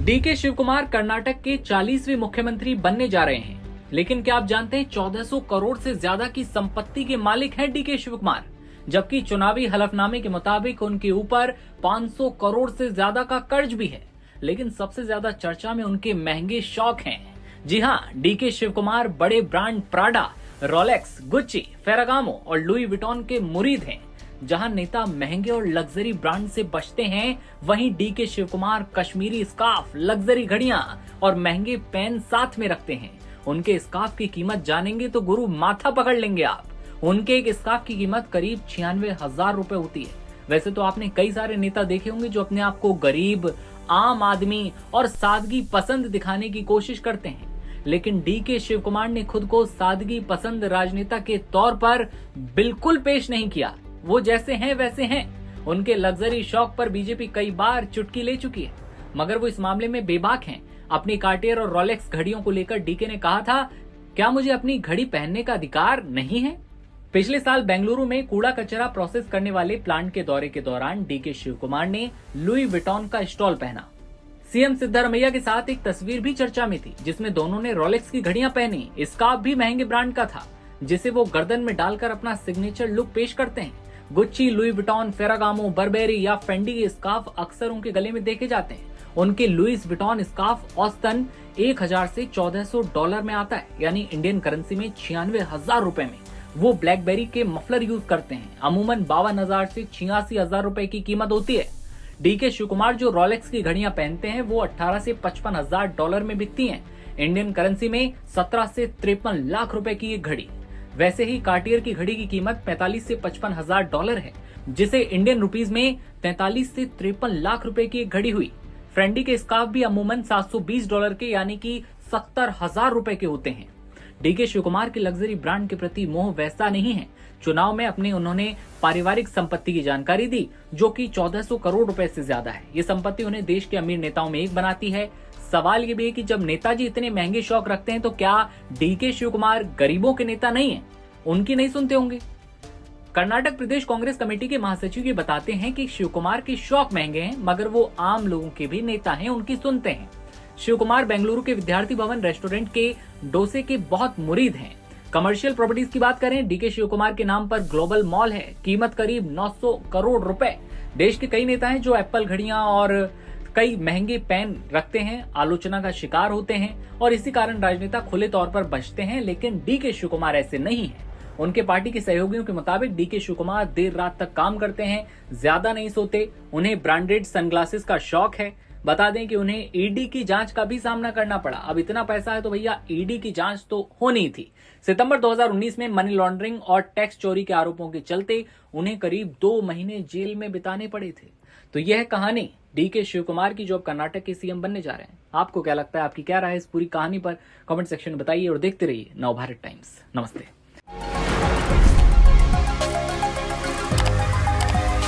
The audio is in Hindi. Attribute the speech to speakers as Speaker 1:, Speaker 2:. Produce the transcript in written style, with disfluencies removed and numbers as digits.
Speaker 1: डीके शिव कुमार कर्नाटक के 40वें मुख्यमंत्री बनने जा रहे हैं, लेकिन क्या आप जानते हैं 1400 करोड़ से ज्यादा की संपत्ति के मालिक हैं डीके शिव कुमार, जबकि चुनावी हलफनामे के मुताबिक उनके ऊपर 500 करोड़ से ज्यादा का कर्ज भी है। लेकिन सबसे ज्यादा चर्चा में उनके महंगे शौक हैं। जी हाँ, डीके शिव कुमार बड़े ब्रांड प्राडा, रोलेक्स, गुच्ची, फेरागामो और लुई विटॉन के मुरीद हैं। जहां नेता महंगे और लग्जरी ब्रांड से बचते हैं, वहीं डीके शिव कुमार कश्मीरी स्कार्फ, लग्जरी घड़ियां और महंगे पेन साथ में रखते हैं। उनके स्कार्फ की कीमत जानेंगे तो गुरु माथा पकड़ लेंगे आप। उनके एक स्कार्फ की कीमत करीब 96,000 रुपए होती है। वैसे तो आपने कई सारे नेता देखे होंगे जो अपने आप को गरीब, आम आदमी और सादगी पसंद दिखाने की कोशिश करते हैं, लेकिन डीके शिव कुमार ने खुद को सादगी पसंद राजनेता के तौर पर बिल्कुल पेश नहीं किया। वो जैसे हैं वैसे हैं। उनके लग्जरी शौक पर बीजेपी कई बार चुटकी ले चुकी है, मगर वो इस मामले में बेबाक हैं। अपनी कार्टियर और रोलेक्स घड़ियों को लेकर डीके ने कहा था, क्या मुझे अपनी घड़ी पहनने का अधिकार नहीं है? पिछले साल बेंगलुरु में कूड़ा कचरा प्रोसेस करने वाले प्लांट के दौरे के दौरान डीके शिव कुमार ने लुई विटॉन का स्टॉल पहना। सीएम सिद्धारमैया के साथ एक तस्वीर भी चर्चा में थी, जिसमें दोनों ने रोलेक्स की घड़ियां पहनी। स्कार्फ भी महंगे ब्रांड का था, जिसे वो गर्दन में डालकर अपना सिग्नेचर लुक पेश करते हैं। गुच्ची, लुई विटॉन, फेरागामो, बर्बेरी या फेंडी के स्कार्फ अक्सर उनके गले में देखे जाते हैं। उनके लुइस विटॉन स्कार्फ औसतन 1000 से $1400 में आता है, यानी इंडियन करेंसी में 96,000 रुपए में। वो ब्लैकबेरी के मफलर यूज करते हैं। अमूमन 52,000 से 86,000 रुपए की कीमत होती है। डीके शिव कुमार जो रोलेक्स की घड़ियां पहनते हैं, वो 18 से $55,000 में बिकती हैं। इंडियन करेंसी में 17 से 53 लाख रुपए की ये घड़ी। वैसे ही कार्टियर की घड़ी की कीमत 45 से $55,000 है, जिसे इंडियन रुपीज में 43 से 53 लाख रुपए की एक घड़ी हुई। फ्रेंडी के स्कार्फ भी अमूमन $720 के, यानी कि 70,000 रुपए के होते हैं। डीके शिव कुमार के लग्जरी ब्रांड के प्रति मोह वैसा नहीं है। चुनाव में उन्होंने पारिवारिक संपत्ति की जानकारी दी, जो कि 1400 करोड़ रुपए से ज्यादा है। ये संपत्ति उन्हें देश के अमीर नेताओं में एक बनाती है। सवाल ये भी है कि जब नेताजी इतने महंगे शौक रखते हैं, तो क्या डीके शिव कुमार गरीबों के नेता नहीं है? उनकी नहीं सुनते होंगे? कर्नाटक प्रदेश कांग्रेस कमेटी के महासचिव ये बताते हैं कि शिव कुमार के शौक महंगे हैं, मगर वो आम लोगों के भी नेता हैं, उनकी सुनते हैं। शिव कुमार बेंगलुरु के विद्यार्थी भवन रेस्टोरेंट के डोसे के बहुत मुरीद हैं। कमर्शियल प्रॉपर्टीज की बात करें, डीके शिव कुमार के नाम पर ग्लोबल मॉल है, कीमत करीब 900 करोड़ रुपए। देश के कई नेता हैं जो एप्पल घड़ियां और कई महंगे पेन रखते हैं, आलोचना का शिकार होते हैं और इसी कारण राजनेता खुले तौर पर बचते हैं, लेकिन डीके शिव कुमार ऐसे नहीं है। उनके पार्टी के सहयोगियों के मुताबिक डीके शिव कुमार देर रात तक काम करते हैं, ज्यादा नहीं सोते। उन्हें ब्रांडेड सनग्लासेस का शौक है। बता दें कि उन्हें ईडी की जांच का भी सामना करना पड़ा। अब इतना पैसा है तो भैया ईडी की जांच तो होनी थी। सितंबर 2019 में मनी लॉन्ड्रिंग और टैक्स चोरी के आरोपों के चलते उन्हें करीब 2 महीने जेल में बिताने पड़े थे। तो यह है कहानी डीके शिव कुमार की, जो अब कर्नाटक के सीएम बनने जा रहे हैं। आपको क्या लगता है? आपकी क्या राय है इस पूरी कहानी पर? कमेंट सेक्शन में बताइए और देखते रहिए नवभारत टाइम्स। नमस्ते।